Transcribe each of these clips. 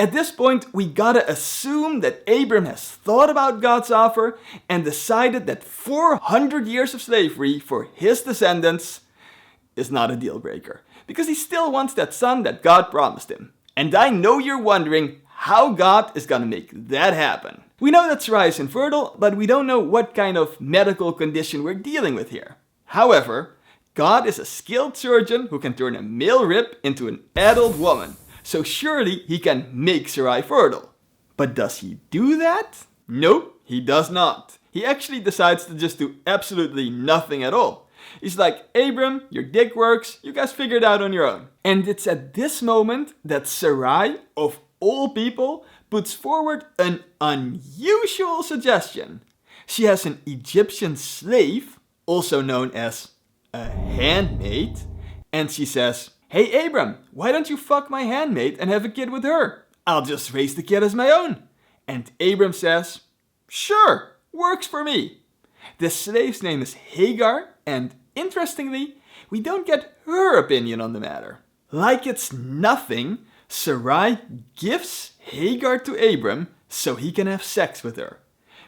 At this point, we gotta assume that Abram has thought about God's offer and decided that 400 years of slavery for his descendants is not a deal breaker, because he still wants that son that God promised him. And I know you're wondering how God is gonna make that happen. We know that Sarai is infertile, but we don't know what kind of medical condition we're dealing with here. However, God is a skilled surgeon who can turn a male rib into an adult woman, so surely he can make Sarai fertile. But does he do that? Nope, he does not. He actually decides to just do absolutely nothing at all. He's like, Abram, your dick works, you guys figure it out on your own. And it's at this moment that Sarai, of all people, puts forward an unusual suggestion. She has an Egyptian slave, also known as a handmaid, and she says, hey Abram, why don't you fuck my handmaid and have a kid with her? I'll just raise the kid as my own. And Abram says, sure, works for me. The slave's name is Hagar, and interestingly, we don't get her opinion on the matter. Like it's nothing, Sarai gives Hagar to Abram so he can have sex with her.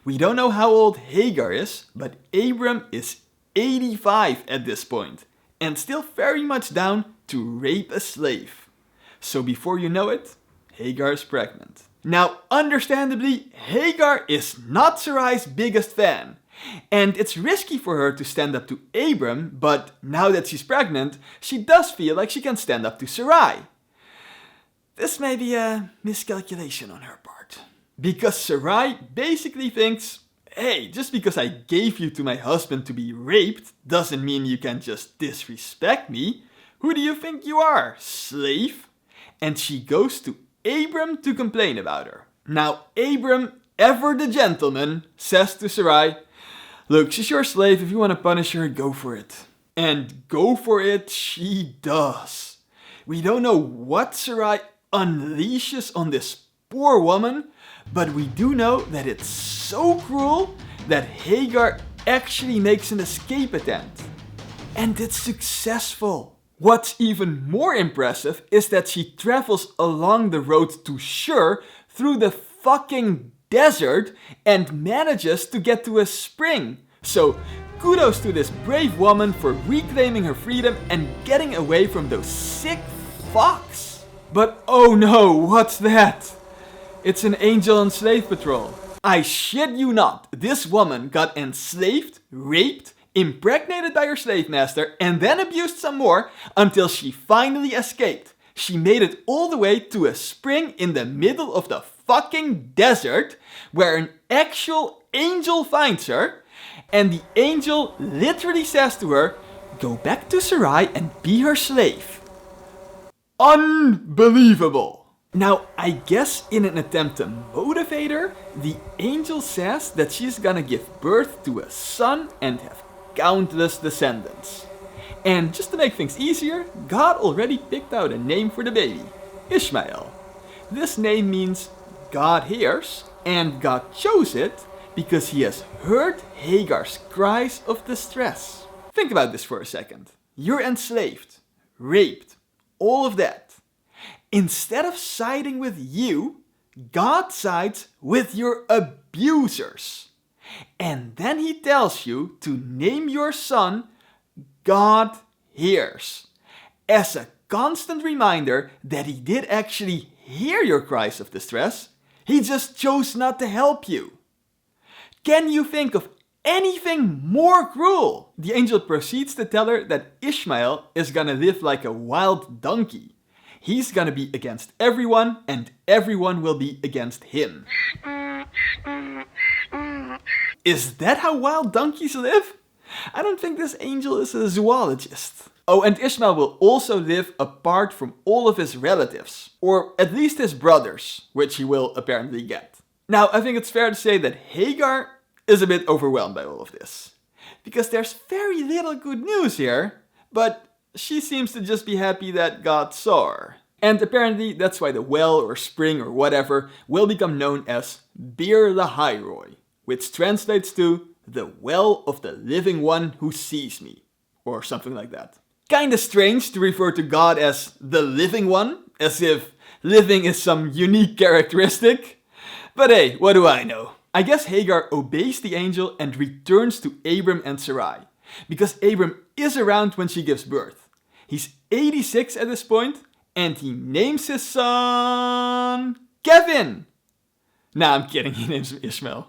We don't know how old Hagar is, but Abram is 85 at this point, and still very much down to rape a slave. So before you know it, Hagar is pregnant. Now, understandably, Hagar is not Sarai's biggest fan. And it's risky for her to stand up to Abram, but now that she's pregnant, she does feel like she can stand up to Sarai. This may be a miscalculation on her part. Because Sarai basically thinks, hey, just because I gave you to my husband to be raped doesn't mean you can just disrespect me. Who do you think you are, slave? And she goes to Abram to complain about her. Now, Abram, ever the gentleman, says to Sarai, look, she's your slave. If you want to punish her, go for it. And go for it she does. We don't know what Sarai unleashes on this poor woman, but we do know that it's so cruel that Hagar actually makes an escape attempt. And it's successful. What's even more impressive is that she travels along the road to Shur through the fucking desert and manages to get to a spring. So kudos to this brave woman for reclaiming her freedom and getting away from those sick fucks. But oh no, what's that? It's an angel on slave patrol. I shit you not, this woman got enslaved, raped, impregnated by her slave master, and then abused some more until she finally escaped. She made it all the way to a spring in the middle of the fucking desert where an actual angel finds her, and the angel literally says to her, go back to Sarai and be her slave. Unbelievable! Now, I guess in an attempt to motivate her, the angel says that she's gonna give birth to a son and have countless descendants. And just to make things easier, God already picked out a name for the baby, Ishmael. This name means God hears, and God chose it because he has heard Hagar's cries of distress. Think about this for a second. You're enslaved, raped, all of that. Instead of siding with you, God sides with your abusers. And then he tells you to name your son God hears, as a constant reminder that he did actually hear your cries of distress. He just chose not to help you. Can you think of anything more cruel? The angel proceeds to tell her that Ishmael is gonna live like a wild donkey. He's gonna be against everyone, and everyone will be against him. Is that how wild donkeys live? I don't think this angel is a zoologist. Oh, and Ishmael will also live apart from all of his relatives, or at least his brothers, which he will apparently get. Now, I think it's fair to say that Hagar is a bit overwhelmed by all of this, because there's very little good news here, but she seems to just be happy that God saw her. And apparently that's why the well or spring or whatever will become known as Bir Lahairoi, which translates to the well of the living one who sees me, or something like that. Kinda strange to refer to God as the living one, as if living is some unique characteristic. But hey, what do I know? I guess Hagar obeys the angel and returns to Abram and Sarai, because Abram is around when she gives birth. He's 86 at this point, and he names his son Kevin. Nah, I'm kidding, he names him Ishmael.